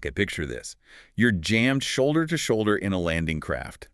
Okay, picture this. You're jammed shoulder to shoulder in a landing craft.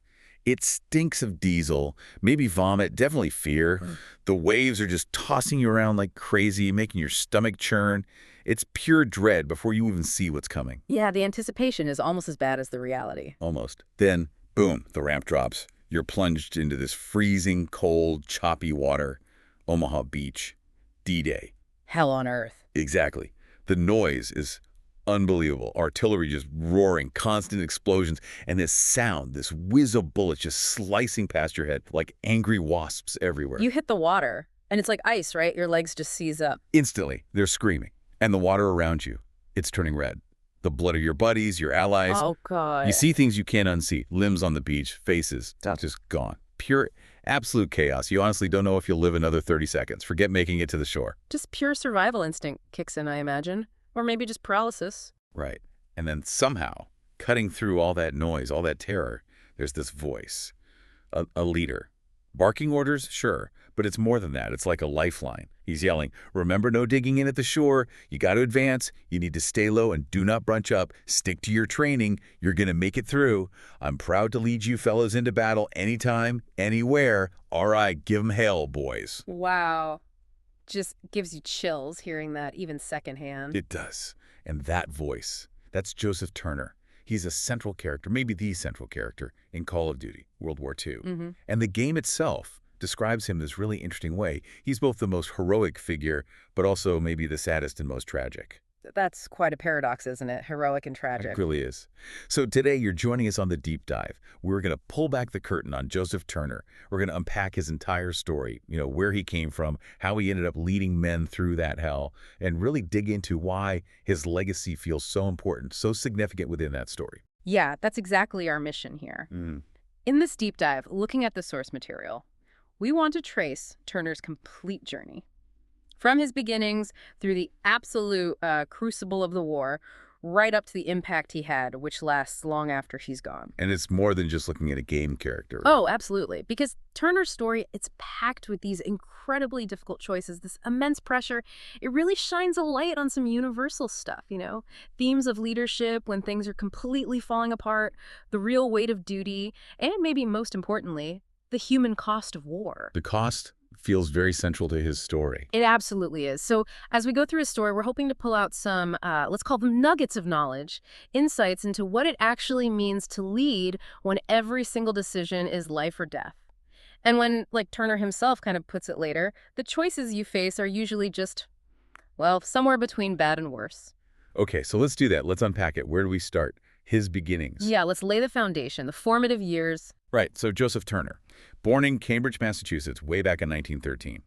It stinks of diesel, maybe vomit, definitely fear. The waves are just tossing you around like crazy, making your stomach churn. It's pure dread before you even see what's coming. Yeah, the anticipation is almost as bad as the reality. Almost. Then, boom, the ramp drops. You're plunged into this freezing, cold, choppy water. Omaha Beach. D-Day. Hell on earth. Exactly. The noise is unbelievable. Artillery just roaring, constant explosions, and this sound, this whiz of bullets just slicing past your head like angry wasps everywhere. You hit the water, and it's like ice, right? Your legs just seize up. Instantly, they're screaming. And the water around you, it's turning red. The blood of your buddies, your allies. Oh, God. You see things you can't unsee. Limbs on the beach, faces, just gone. Pure, absolute chaos. You honestly don't know if you'll live another 30 seconds. Forget making it to the shore. Just pure survival instinct kicks in, I imagine. Or maybe just paralysis. Right. And then somehow, cutting through all that noise, all that terror, there's this voice, a leader. Barking orders, sure, but it's more than that. It's like a lifeline. He's yelling, remember, no digging in at the shore. You got to advance. You need to stay low and do not bunch up. Stick to your training. You're going to make it through. I'm proud to lead you fellows into battle anytime, anywhere. All right, give 'em hell, boys. Wow. Just gives you chills hearing that, even secondhand. It does. And that voice, that's Joseph Turner. He's a central character, maybe the central character, in Call of Duty, World War II. And the game itself describes him this really interesting way. He's both the most heroic figure, but also maybe the saddest and most tragic. That's quite a paradox, isn't it? Heroic and tragic. It really is. So today you're joining us on the deep dive. We're going to pull back the curtain on Joseph Turner. We're going to unpack his entire story, where he came from, how he ended up leading men through that hell, and really dig into why his legacy feels so important, so significant within that story. Yeah, that's exactly our mission here. In this deep dive, looking at the source material, we want to trace Turner's complete journey. From his beginnings through the absolute crucible of the war, right up to the impact he had, which lasts long after he's gone. And it's more than just looking at a game character. Oh, absolutely. Because Turner's story, it's packed with these incredibly difficult choices, this immense pressure. It really shines a light on some universal stuff, themes of leadership when things are completely falling apart, the real weight of duty, and maybe most importantly, the human cost of war. The cost feels very central to his story. It absolutely is. So as we go through his story, we're hoping to pull out some, let's call them nuggets of knowledge, insights into what it actually means to lead when every single decision is life or death. And when, like Turner himself kind of puts it later, the choices you face are usually just, well, somewhere between bad and worse. Okay, so let's do that. Let's unpack it. Where do we start? His beginnings. Yeah, let's lay the foundation, the formative years. Right, so Joseph Turner, born in Cambridge, Massachusetts, way back in 1913.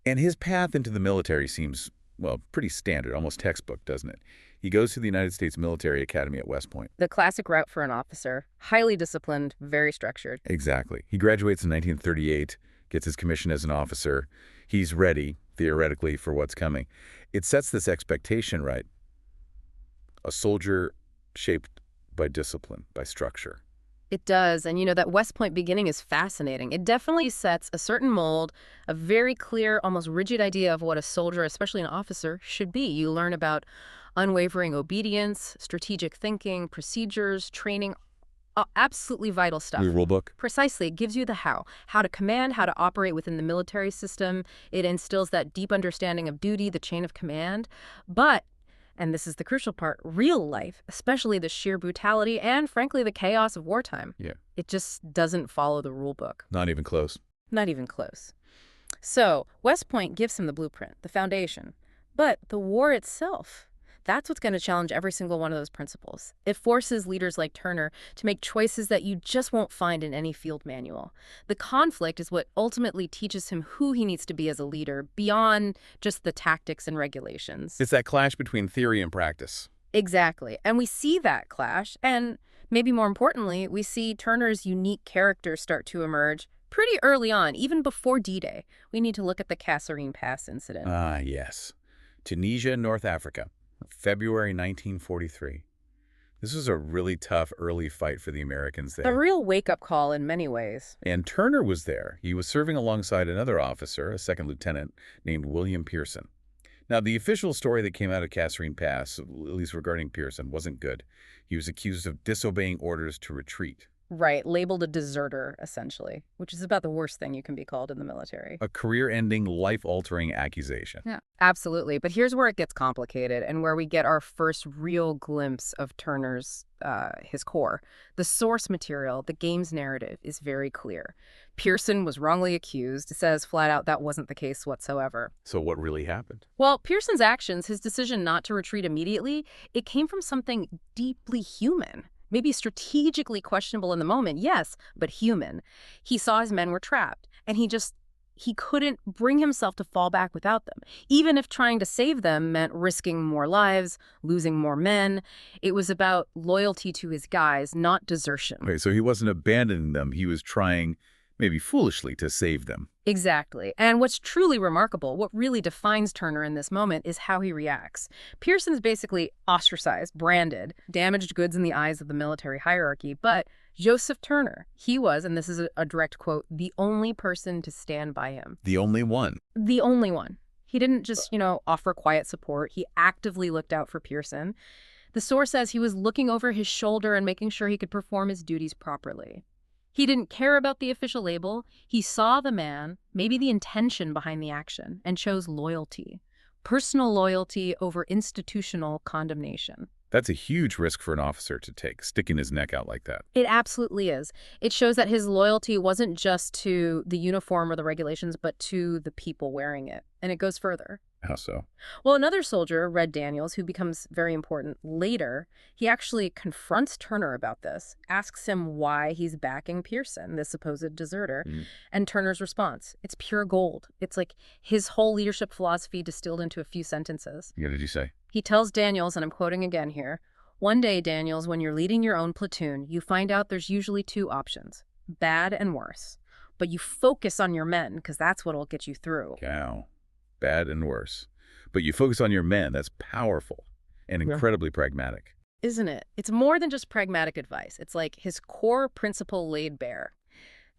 And his path into the military seems, well, pretty standard, almost textbook, doesn't it? He goes to the United States Military Academy at West Point. The classic route for an officer, highly disciplined, very structured. Exactly. He graduates in 1938, gets his commission as an officer. He's ready, theoretically, for what's coming. It sets this expectation, right? A soldier shaped by discipline, by structure. It does. And that West Point beginning is fascinating. It definitely sets a certain mold, a very clear, almost rigid idea of what a soldier, especially an officer, should be. You learn about unwavering obedience, strategic thinking, procedures, training, absolutely vital stuff. The rule book? Precisely. It gives you the how to command, how to operate within the military system. It instills that deep understanding of duty, the chain of command. But, and this is the crucial part, real life, especially the sheer brutality and, frankly, the chaos of wartime. Yeah. It just doesn't follow the rule book. Not even close. Not even close. So West Point gives him the blueprint, the foundation. But the war itself, that's what's going to challenge every single one of those principles. It forces leaders like Turner to make choices that you just won't find in any field manual. The conflict is what ultimately teaches him who he needs to be as a leader, beyond just the tactics and regulations. It's that clash between theory and practice. Exactly. And we see that clash, and maybe more importantly, we see Turner's unique character start to emerge pretty early on, even before D-Day. We need to look at the Kasserine Pass incident. Ah, yes. Tunisia, North Africa. February 1943. This was a really tough early fight for the Americans there. A real wake-up call in many ways. And Turner was there. He was serving alongside another officer, a second lieutenant, named William Pearson. Now, the official story that came out of Kasserine Pass, at least regarding Pearson, wasn't good. He was accused of disobeying orders to retreat. Right, labeled a deserter, essentially, which is about the worst thing you can be called in the military. A career-ending, life-altering accusation. Yeah, absolutely. But here's where it gets complicated and where we get our first real glimpse of Turner's, his core. The source material, the game's narrative, is very clear. Pearson was wrongly accused. It says flat out that wasn't the case whatsoever. So what really happened? Well, Pearson's actions, his decision not to retreat immediately, it came from something deeply human. Maybe strategically questionable in the moment, yes, but human. He saw his men were trapped, and he couldn't bring himself to fall back without them. Even if trying to save them meant risking more lives, losing more men, it was about loyalty to his guys, not desertion. Okay, so he wasn't abandoning them. He was trying, maybe foolishly, to save them. Exactly. And what's truly remarkable, what really defines Turner in this moment, is how he reacts. Pearson's basically ostracized, branded, damaged goods in the eyes of the military hierarchy, but Joseph Turner, he was, and this is a direct quote, the only person to stand by him. The only one. The only one. He didn't just, offer quiet support. He actively looked out for Pearson. The source says he was looking over his shoulder and making sure he could perform his duties properly. He didn't care about the official label. He saw the man, maybe the intention behind the action, and chose loyalty. Personal loyalty over institutional condemnation. That's a huge risk for an officer to take, sticking his neck out like that. It absolutely is. It shows that his loyalty wasn't just to the uniform or the regulations, but to the people wearing it. And it goes further. How so? Well, another soldier, Red Daniels, who becomes very important later, he actually confronts Turner about this, asks him why he's backing Pearson, this supposed deserter, and Turner's response, it's pure gold. It's like his whole leadership philosophy distilled into a few sentences. What did you say? He tells Daniels, and I'm quoting again here, one day, Daniels, when you're leading your own platoon, you find out there's usually two options, bad and worse. But you focus on your men, because that's what'll get you through. Cow. Bad and worse. But you focus on your men. That's powerful and incredibly pragmatic. Isn't it? It's more than just pragmatic advice. It's like his core principle laid bare.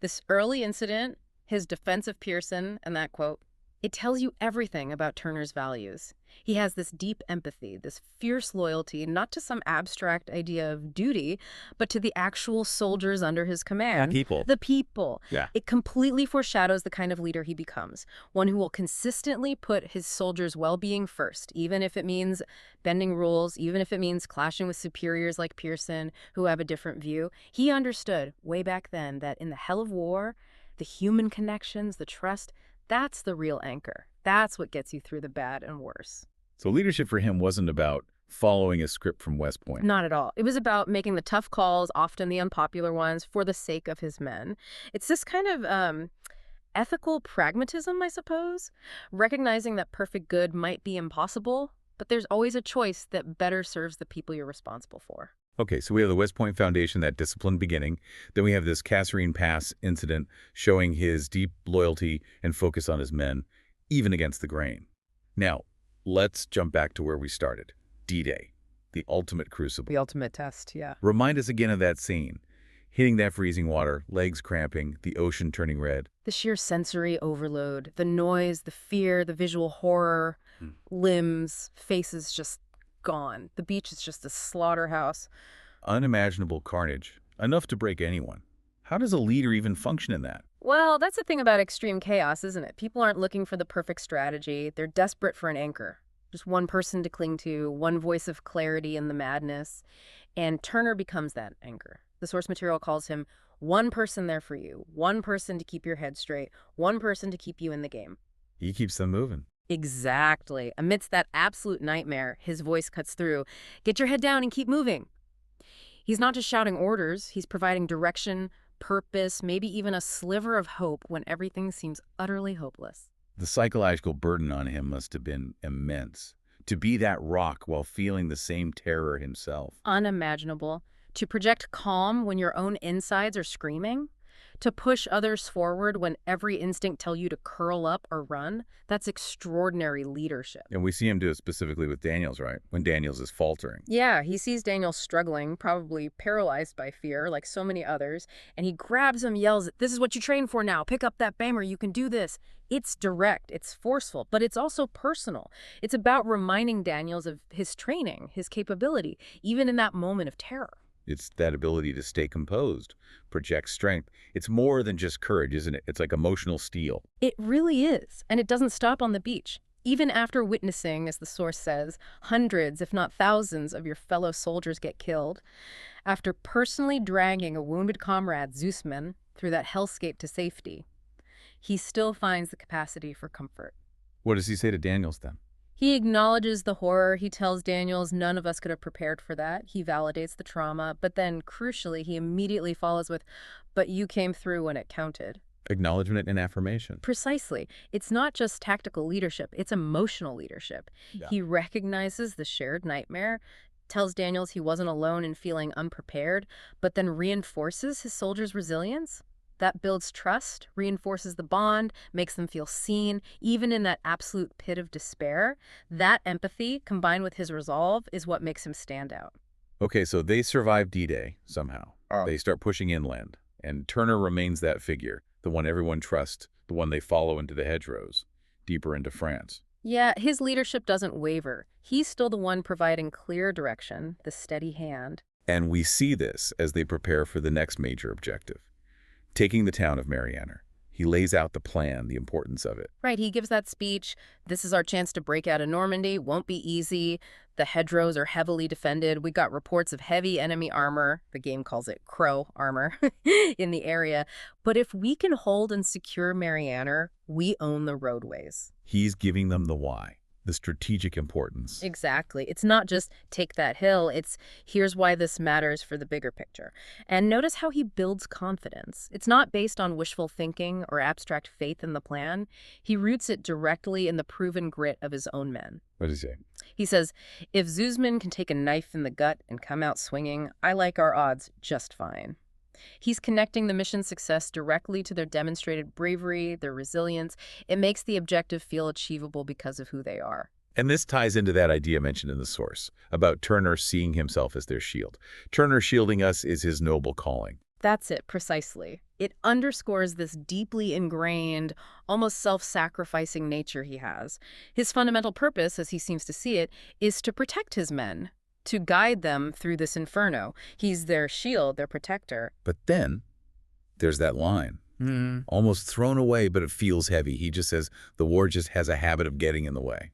This early incident, his defense of Pearson, and that quote, it tells you everything about Turner's values. He has this deep empathy, this fierce loyalty, not to some abstract idea of duty, but to the actual soldiers under his command. People. The people. Yeah. It completely foreshadows the kind of leader he becomes, one who will consistently put his soldiers' well-being first, even if it means bending rules, even if it means clashing with superiors like Pearson, who have a different view. He understood way back then that in the hell of war, the human connections, the trust, that's the real anchor. That's what gets you through the bad and worse. So leadership for him wasn't about following a script from West Point. Not at all. It was about making the tough calls, often the unpopular ones, for the sake of his men. It's this kind of ethical pragmatism, I suppose, recognizing that perfect good might be impossible, but there's always a choice that better serves the people you're responsible for. Okay, so we have the West Point Foundation, that disciplined beginning. Then we have this Kasserine Pass incident showing his deep loyalty and focus on his men, even against the grain. Now, let's jump back to where we started. D-Day, the ultimate crucible. The ultimate test, yeah. Remind us again of that scene. Hitting that freezing water, legs cramping, the ocean turning red. The sheer sensory overload, the noise, the fear, the visual horror, limbs, faces just gone. The beach is just a slaughterhouse. Unimaginable carnage, enough to break anyone. How does a leader even function in that? Well, that's the thing about extreme chaos, isn't it? People aren't looking for the perfect strategy. They're desperate for an anchor. Just one person to cling to, one voice of clarity in the madness. And Turner becomes that anchor. The source material calls him one person there for you, one person to keep your head straight, one person to keep you in the game. He keeps them moving. Exactly. Amidst that absolute nightmare, his voice cuts through. Get your head down and keep moving. He's not just shouting orders. He's providing direction, purpose, maybe even a sliver of hope when everything seems utterly hopeless. The psychological burden on him must have been immense. To be that rock while feeling the same terror himself. Unimaginable. To project calm when your own insides are screaming. To push others forward when every instinct tells you to curl up or run, that's extraordinary leadership. And we see him do it specifically with Daniels, right? When Daniels is faltering. Yeah, he sees Daniel struggling, probably paralyzed by fear, like so many others, and he grabs him, yells, "This is what you train for now. Pick up that bammer. You can do this." It's direct, it's forceful, but it's also personal. It's about reminding Daniels of his training, his capability, even in that moment of terror. It's that ability to stay composed, project strength. It's more than just courage, isn't it? It's like emotional steel. It really is, and it doesn't stop on the beach. Even after witnessing, as the source says, hundreds, if not thousands, of your fellow soldiers get killed, after personally dragging a wounded comrade, Zeusman, through that hellscape to safety, he still finds the capacity for comfort. What does he say to Daniels then? He acknowledges the horror. He tells Daniels none of us could have prepared for that. He validates the trauma, but then, crucially, he immediately follows with, "But you came through when it counted." Acknowledgement and affirmation. Precisely. It's not just tactical leadership, it's emotional leadership. Yeah. He recognizes the shared nightmare, tells Daniels he wasn't alone in feeling unprepared, but then reinforces his soldiers' resilience. That builds trust, reinforces the bond, makes them feel seen, even in that absolute pit of despair. That empathy, combined with his resolve, is what makes him stand out. Okay, so they survive D-Day somehow. They start pushing inland, and Turner remains that figure, the one everyone trusts, the one they follow into the hedgerows, deeper into France. Yeah, his leadership doesn't waver. He's still the one providing clear direction, the steady hand. And we see this as they prepare for the next major objective, taking the town of Marianne. He lays out the plan, the importance of it. Right, he gives that speech, "This is our chance to break out of Normandy, won't be easy. The hedgerows are heavily defended. We got reports of heavy enemy armor," the game calls it crow armor, in the area. "But if we can hold and secure Marianne, we own the roadways." He's giving them the why, the strategic importance. Exactly. It's not just take that hill, it's here's why this matters for the bigger picture. And notice how he builds confidence. It's not based on wishful thinking or abstract faith in the plan. He roots it directly in the proven grit of his own men. What does he say? He says, "If Zeusman can take a knife in the gut and come out swinging, I like our odds just fine." He's connecting the mission's success directly to their demonstrated bravery, their resilience. It makes the objective feel achievable because of who they are. And this ties into that idea mentioned in the source, about Turner seeing himself as their shield. Turner shielding us is his noble calling. That's it, precisely. It underscores this deeply ingrained, almost self-sacrificing nature he has. His fundamental purpose, as he seems to see it, is to protect his men, to guide them through this inferno. He's their shield, their protector. But then there's that line, almost thrown away, but it feels heavy. He just says the war just has a habit of getting in the way.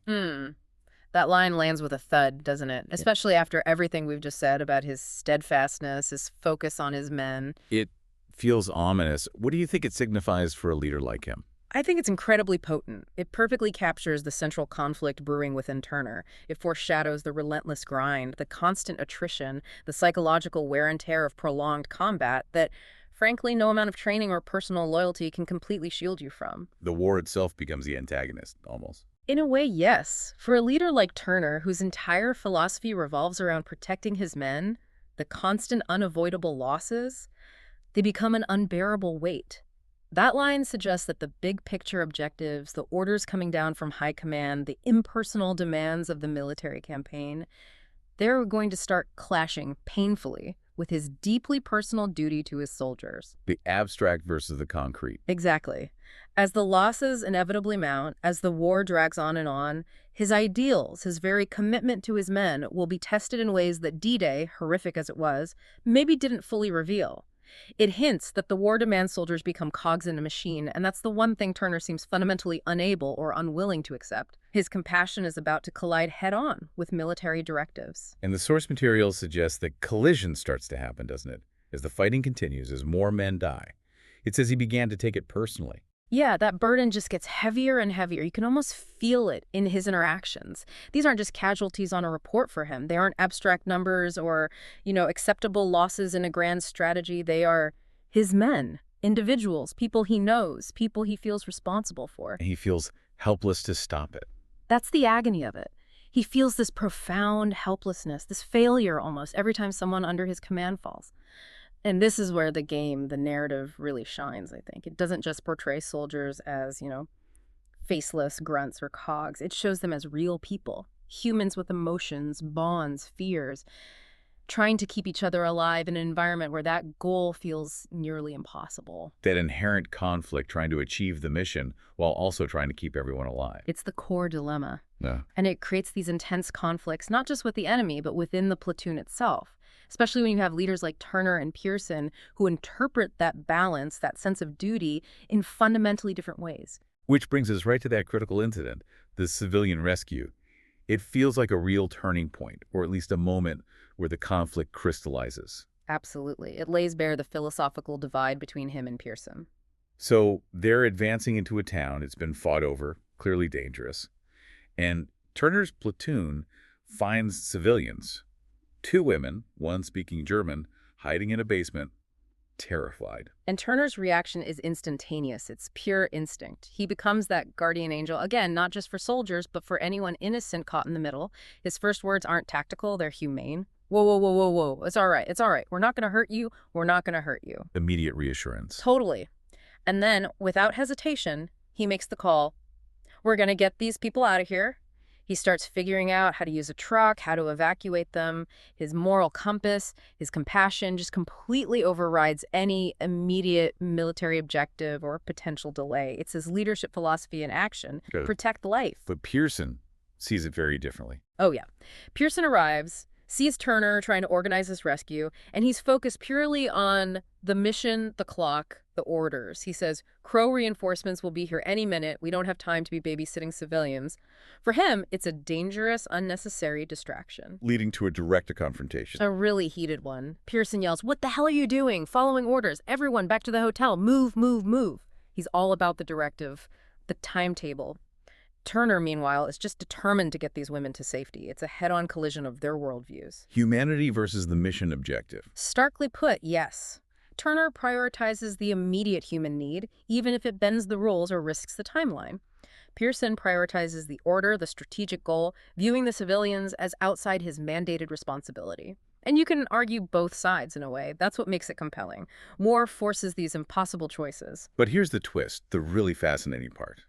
That line lands with a thud, doesn't it? Especially after everything we've just said about his steadfastness, his focus on his men. It feels ominous. What do you think it signifies for a leader like him? I think it's incredibly potent. It perfectly captures the central conflict brewing within Turner. It foreshadows the relentless grind, the constant attrition, the psychological wear and tear of prolonged combat that, frankly, no amount of training or personal loyalty can completely shield you from. The war itself becomes the antagonist, almost. In a way, yes. For a leader like Turner, whose entire philosophy revolves around protecting his men, the constant unavoidable losses, they become an unbearable weight. That line suggests that the big picture objectives, the orders coming down from high command, the impersonal demands of the military campaign, they're going to start clashing painfully with his deeply personal duty to his soldiers. The abstract versus the concrete. Exactly. As the losses inevitably mount, as the war drags on, his ideals, his very commitment to his men, will be tested in ways that D-Day, horrific as it was, maybe didn't fully reveal. It hints that the war demands soldiers become cogs in a machine, and that's the one thing Turner seems fundamentally unable or unwilling to accept. His compassion is about to collide head-on with military directives. And the source material suggests that collision starts to happen, doesn't it? As the fighting continues, as more men die. It says he began to take it personally. Yeah, that burden just gets heavier and heavier. You can almost feel it in his interactions. These aren't just casualties on a report for him. They aren't abstract numbers or, acceptable losses in a grand strategy. They are his men, individuals, people he knows, people he feels responsible for. And he feels helpless to stop it. That's the agony of it. He feels this profound helplessness, this failure almost, every time someone under his command falls. And this is where the narrative really shines, I think. It doesn't just portray soldiers as, faceless grunts or cogs. It shows them as real people, humans with emotions, bonds, fears, trying to keep each other alive in an environment where that goal feels nearly impossible. That inherent conflict trying to achieve the mission while also trying to keep everyone alive. It's the core dilemma. Yeah. And it creates these intense conflicts, not just with the enemy, but within the platoon itself. Especially when you have leaders like Turner and Pearson who interpret that balance, that sense of duty, in fundamentally different ways. Which brings us right to that critical incident, the civilian rescue. It feels like a real turning point, or at least a moment where the conflict crystallizes. Absolutely. It lays bare the philosophical divide between him and Pearson. So they're advancing into a town. It's been fought over, clearly dangerous. And Turner's platoon finds civilians, two women, one speaking German, hiding in a basement, terrified. And Turner's reaction is instantaneous. It's pure instinct. He becomes that guardian angel, again, not just for soldiers, but for anyone innocent caught in the middle. His first words aren't tactical, they're humane. Whoa, whoa, whoa, whoa, whoa. It's all right. It's all right. We're not going to hurt you. We're not going to hurt you. Immediate reassurance. Totally. And then, without hesitation, he makes the call. We're going to get these people out of here. He starts figuring out how to use a truck, how to evacuate them. His moral compass, his compassion just completely overrides any immediate military objective or potential delay. It's his leadership philosophy in action. Good. Protect life. But Pearson sees it very differently. Oh, yeah. Pearson arrives, sees Turner trying to organize this rescue, and he's focused purely on the mission, the clock, the orders. He says, Crow reinforcements will be here any minute. We don't have time to be babysitting civilians. For him, it's a dangerous, unnecessary distraction. Leading to a direct confrontation. A really heated one. Pearson yells, "What the hell are you doing? Following orders. Everyone back to the hotel. Move, move, move." He's all about the directive, the timetable. Turner, meanwhile, is just determined to get these women to safety. It's a head-on collision of their worldviews. Humanity versus the mission objective. Starkly put, yes. Turner prioritizes the immediate human need, even if it bends the rules or risks the timeline. Pearson prioritizes the order, the strategic goal, viewing the civilians as outside his mandated responsibility. And you can argue both sides in a way. That's what makes it compelling. War forces these impossible choices. But here's the twist, the really fascinating part.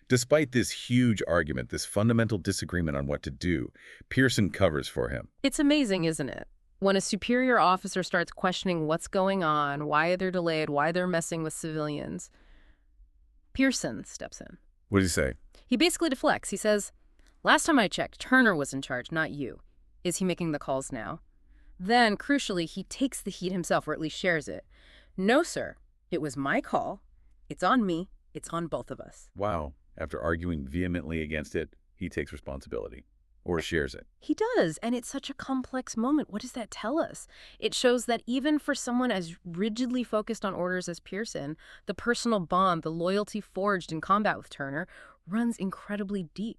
Despite this huge argument, this fundamental disagreement on what to do, Pearson covers for him. It's amazing, isn't it? When a superior officer starts questioning what's going on, why they're delayed, why they're messing with civilians, Pearson steps in. What does he say? He basically deflects. He says, "Last time I checked, Turner was in charge, not you. Is he making the calls now?" Then, crucially, he takes the heat himself, or at least shares it. "No, sir. It was my call. It's on me. It's on both of us." Wow. After arguing vehemently against it, he takes responsibility. Or shares it. He does, and it's such a complex moment. What does that tell us? It shows that even for someone as rigidly focused on orders as Pearson, the personal bond, the loyalty forged in combat with Turner, runs incredibly deep.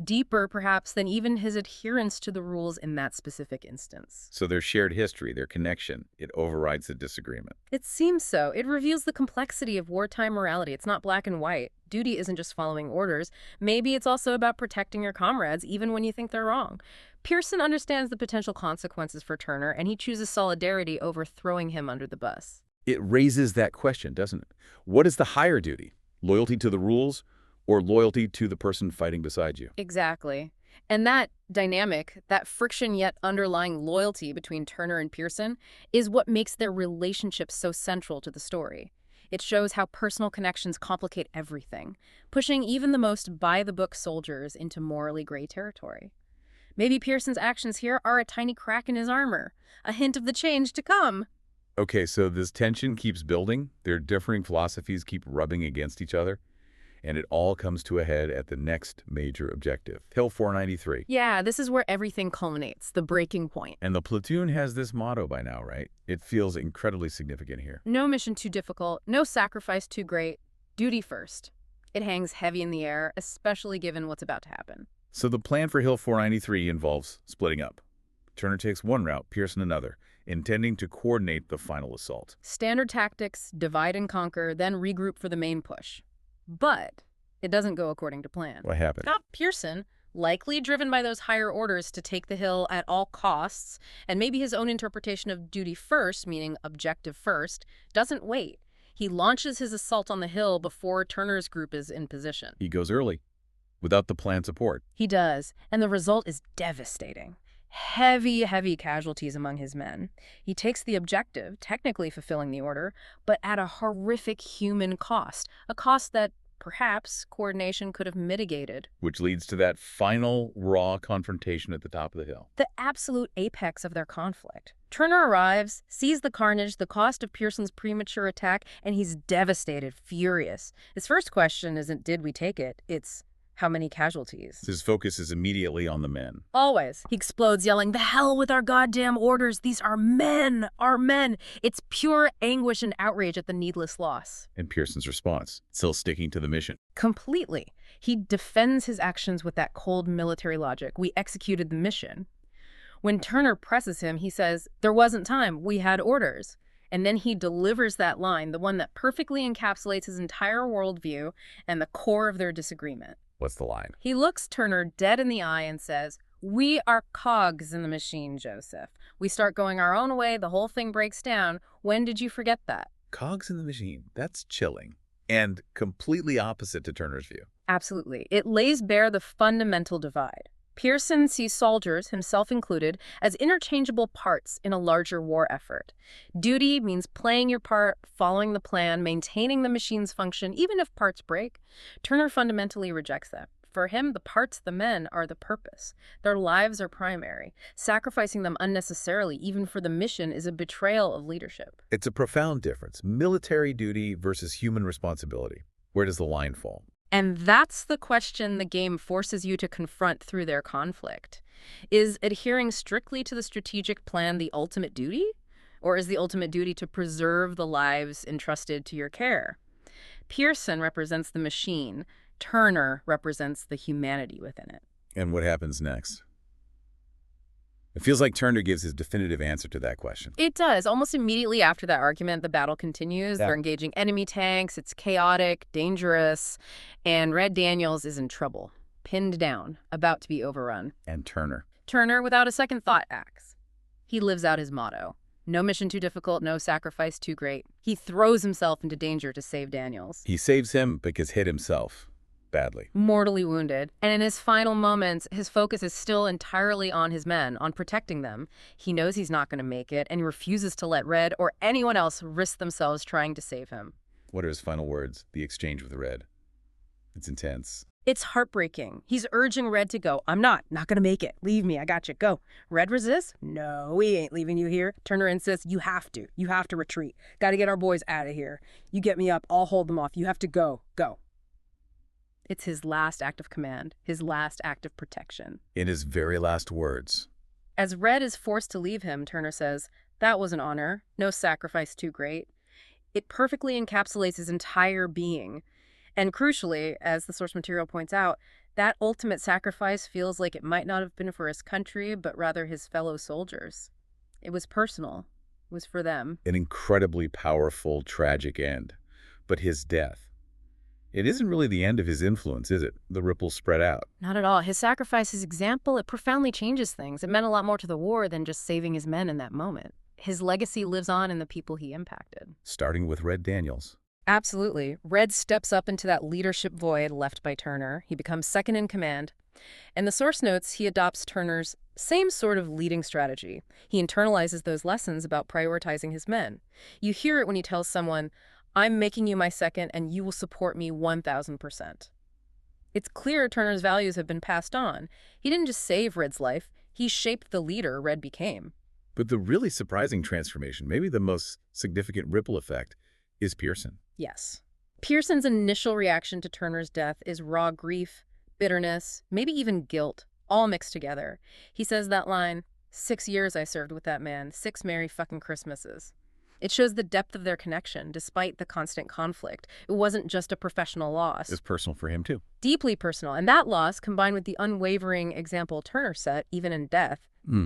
Deeper, perhaps, than even his adherence to the rules in that specific instance. So their shared history, their connection, it overrides the disagreement. It seems so. It reveals the complexity of wartime morality. It's not black and white. Duty isn't just following orders. Maybe it's also about protecting your comrades, even when you think they're wrong. Pearson understands the potential consequences for Turner, and he chooses solidarity over throwing him under the bus. It raises that question, doesn't it? What is the higher duty? Loyalty to the rules or loyalty to the person fighting beside you? Exactly. And that dynamic, that friction yet underlying loyalty between Turner and Pearson, is what makes their relationship so central to the story. It shows how personal connections complicate everything, pushing even the most by-the-book soldiers into morally gray territory. Maybe Pearson's actions here are a tiny crack in his armor, a hint of the change to come. Okay, so this tension keeps building. Their differing philosophies keep rubbing against each other. And it all comes to a head at the next major objective, Hill 493. Yeah, this is where everything culminates, the breaking point. And the platoon has this motto by now, right? It feels incredibly significant here. No mission too difficult, no sacrifice too great, duty first. It hangs heavy in the air, especially given what's about to happen. So the plan for Hill 493 involves splitting up. Turner takes one route, Pearson another, intending to coordinate the final assault. Standard tactics, divide and conquer, then regroup for the main push. But it doesn't go according to plan. What happened? Pearson likely driven by those higher orders to take the hill at all costs, and maybe his own interpretation of duty first, meaning objective first, doesn't wait. He launches his assault on the hill before Turner's group is in position. He goes early, without the planned support. He does, and the result is devastating. Heavy casualties among his men. He takes the objective, technically fulfilling the order, but at a horrific human cost, a cost that perhaps coordination could have mitigated. Which leads to that final raw confrontation at the top of the hill. The absolute apex of their conflict. Turner arrives, sees the carnage, the cost of Pearson's premature attack, and he's devastated, furious. His first question isn't, did we take it? It's, how many casualties? His focus is immediately on the men. Always. He explodes, yelling, the hell with our goddamn orders. These are men, our men. It's pure anguish and outrage at the needless loss. And Pearson's response, still sticking to the mission. Completely. He defends his actions with that cold military logic. We executed the mission. When Turner presses him, he says, there wasn't time. We had orders. And then he delivers that line, the one that perfectly encapsulates his entire worldview and the core of their disagreement. What's the line? He looks Turner dead in the eye and says, we are cogs in the machine, Joseph. We start going our own way, the whole thing breaks down. When did you forget that? Cogs in the machine. That's chilling. And completely opposite to Turner's view. Absolutely. It lays bare the fundamental divide. Pearson sees soldiers, himself included, as interchangeable parts in a larger war effort. Duty means playing your part, following the plan, maintaining the machine's function, even if parts break. Turner fundamentally rejects that. For him, the parts, the men, are the purpose. Their lives are primary. Sacrificing them unnecessarily, even for the mission, is a betrayal of leadership. It's a profound difference. Military duty versus human responsibility. Where does the line fall? And that's the question the game forces you to confront through their conflict. Is adhering strictly to the strategic plan the ultimate duty? Or is the ultimate duty to preserve the lives entrusted to your care? Pearson represents the machine. Turner represents the humanity within it. And what happens next? It feels like Turner gives his definitive answer to that question. It does. Almost immediately after that argument, the battle continues. Yeah. They're engaging enemy tanks. It's chaotic, dangerous, and Red Daniels is in trouble, pinned down, about to be overrun. And Turner. Turner, without a second thought, acts. He lives out his motto. No mission too difficult, no sacrifice too great. He throws himself into danger to save Daniels. He saves him but gets hit himself. Badly. Mortally wounded. And in his final moments, his focus is still entirely on his men, on protecting them. He knows he's not going to make it, and he refuses to let Red or anyone else risk themselves trying to save him. What are his final words? The exchange with Red. It's intense. It's heartbreaking. He's urging Red to go. I'm not going to make it. Leave me. I got you. Go. Red resists. No, we ain't leaving you here. Turner insists. You have to. You have to retreat. Got to get our boys out of here. You get me up. I'll hold them off. You have to go. Go. It's his last act of command, his last act of protection. In his very last words. As Red is forced to leave him, Turner says, that was an honor, no sacrifice too great. It perfectly encapsulates his entire being. And crucially, as the source material points out, that ultimate sacrifice feels like it might not have been for his country, but rather his fellow soldiers. It was personal. It was for them. An incredibly powerful, tragic end. But his death. It isn't really the end of his influence, is it? The ripples spread out. Not at all. His sacrifice, his example, it profoundly changes things. It meant a lot more to the war than just saving his men in that moment. His legacy lives on in the people he impacted. Starting with Red Daniels. Absolutely. Red steps up into that leadership void left by Turner. He becomes second in command. And the source notes he adopts Turner's same sort of leading strategy. He internalizes those lessons about prioritizing his men. You hear it when he tells someone, I'm making you my second, and you will support me 1,000%. It's clear Turner's values have been passed on. He didn't just save Red's life, he shaped the leader Red became. But the really surprising transformation, maybe the most significant ripple effect, is Pearson. Yes. Pearson's initial reaction to Turner's death is raw grief, bitterness, maybe even guilt, all mixed together. He says that line, 6 years I served with that man, 6 merry fucking Christmases. It shows the depth of their connection, despite the constant conflict. It wasn't just a professional loss. It's personal for him, too. Deeply personal. And that loss, combined with the unwavering example Turner set, even in death,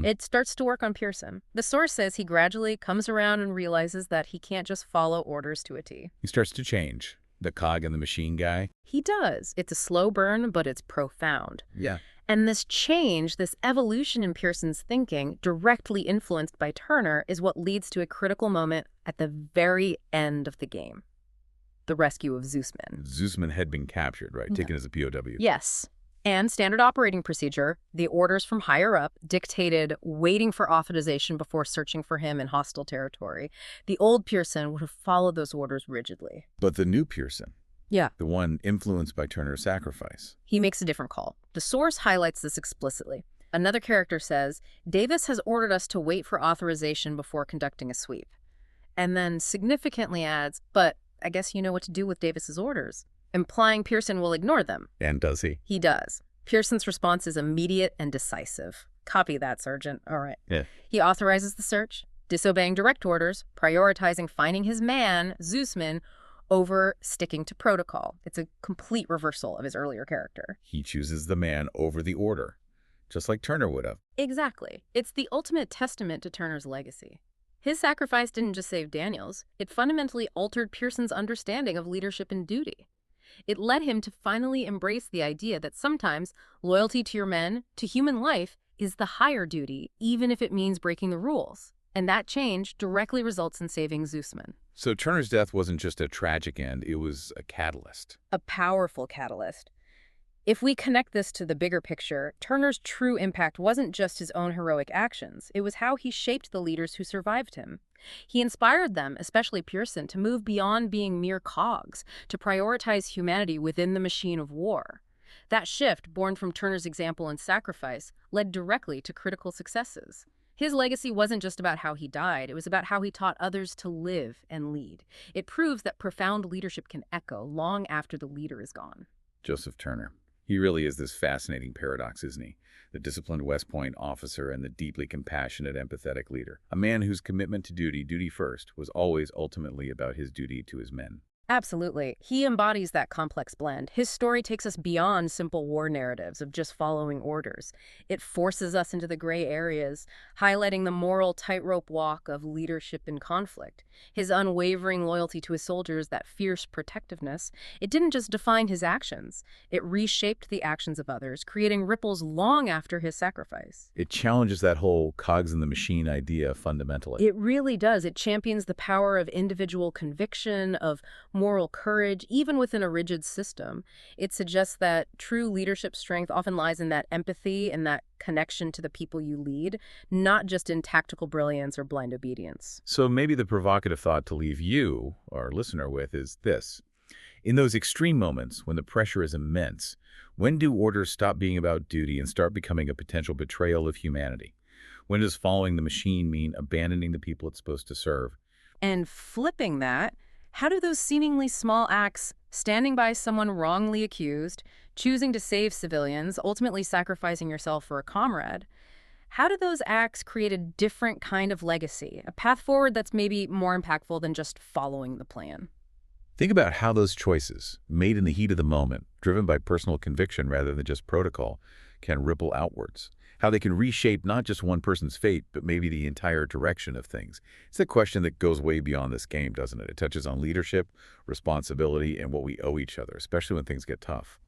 it starts to work on Pearson. The source says he gradually comes around and realizes that he can't just follow orders to a T. He starts to change. The cog and the machine guy. He does. It's a slow burn, but it's profound. Yeah. And this change, this evolution in Pearson's thinking, directly influenced by Turner, is what leads to a critical moment at the very end of the game. The rescue of Zeusman. Zeusman had been captured, right? Taken as a POW. Yes. And standard operating procedure, the orders from higher up, dictated waiting for authorization before searching for him in hostile territory. The old Pearson would have followed those orders rigidly. But the new Pearson, Yeah. the one influenced by Turner's sacrifice, He makes a different call. The source highlights this explicitly. Another character says, Davis has ordered us to wait for authorization before conducting a sweep. And then significantly adds, but I guess you know what to do with Davis's orders, implying Pearson will ignore them. And does he? He does. Pearson's response is immediate and decisive. Copy that, Sergeant. All right. Yeah. He authorizes the search, disobeying direct orders, prioritizing finding his man, Zeusman, over sticking to protocol. It's a complete reversal of his earlier character. He chooses the man over the order, just like Turner would have. Exactly. It's the ultimate testament to Turner's legacy. His sacrifice didn't just save Daniels. It fundamentally altered Pearson's understanding of leadership and duty. It led him to finally embrace the idea that sometimes loyalty to your men, to human life, is the higher duty, even if it means breaking the rules. And that change directly results in saving Zeusman. So Turner's death wasn't just a tragic end, it was a catalyst. A powerful catalyst. If we connect this to the bigger picture, Turner's true impact wasn't just his own heroic actions. It was how he shaped the leaders who survived him. He inspired them, especially Pearson, to move beyond being mere cogs, to prioritize humanity within the machine of war. That shift, born from Turner's example and sacrifice, led directly to critical successes. His legacy wasn't just about how he died, it was about how he taught others to live and lead. It proves that profound leadership can echo long after the leader is gone. Joseph Turner. He really is this fascinating paradox, isn't he? The disciplined West Point officer and the deeply compassionate, empathetic leader. A man whose commitment to duty first, was always ultimately about his duty to his men. Absolutely. He embodies that complex blend. His story takes us beyond simple war narratives of just following orders. It forces us into the gray areas, highlighting the moral tightrope walk of leadership in conflict. His unwavering loyalty to his soldiers, that fierce protectiveness, it didn't just define his actions. It reshaped the actions of others, creating ripples long after his sacrifice. It challenges that whole cogs in the machine idea fundamentally. It really does. It champions the power of individual conviction, of moral courage, even within a rigid system. It suggests that true leadership strength often lies in that empathy and that connection to the people you lead, not just in tactical brilliance or blind obedience. So maybe the provocative thought to leave you, our listener, with is this. In those extreme moments when the pressure is immense, when do orders stop being about duty and start becoming a potential betrayal of humanity? When does following the machine mean abandoning the people it's supposed to serve? And flipping that, how do those seemingly small acts, standing by someone wrongly accused, choosing to save civilians, ultimately sacrificing yourself for a comrade, how do those acts create a different kind of legacy, a path forward that's maybe more impactful than just following the plan? Think about how those choices, made in the heat of the moment, driven by personal conviction rather than just protocol, can ripple outwards. How they can reshape not just one person's fate, but maybe the entire direction of things. It's a question that goes way beyond this game, doesn't it? It touches on leadership, responsibility, and what we owe each other, especially when things get tough.